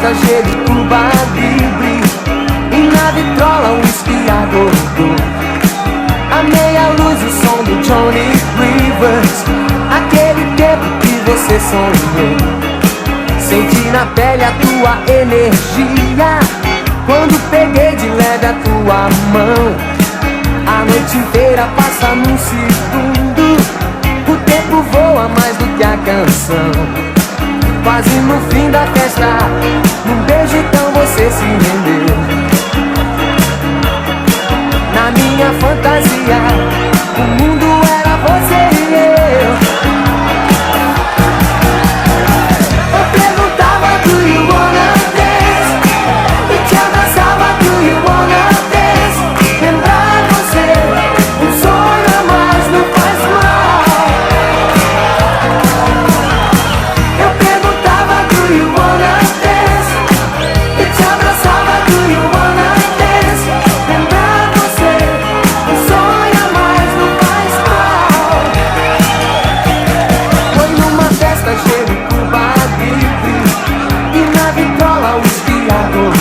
festa, gelo e Cuba Libre. E na vitrola um esquiador. A meia luz, o som do Johnny Rivers. Aquele tempo que você sonhou. Senti na pele a tua energia quando peguei de leve a tua mão. A noite inteira passa num segundo. O tempo voa mais do que a canção. Quase no fim da festa, num beijo então você se rendeu. Na minha fantasia, o mundo era você e eu. Eu perguntava, do you wanna dance? E te abraçava, do you wanna dance? Lembrar você, um sonho a mais não faz mal. Eu perguntava, do you wanna dance? E te abraçava, do you wanna dance? Lembrar você, um sonho a mais não faz mal. Foi numa festa, gelo e Cuba Libre. E na vitrola o esquiador.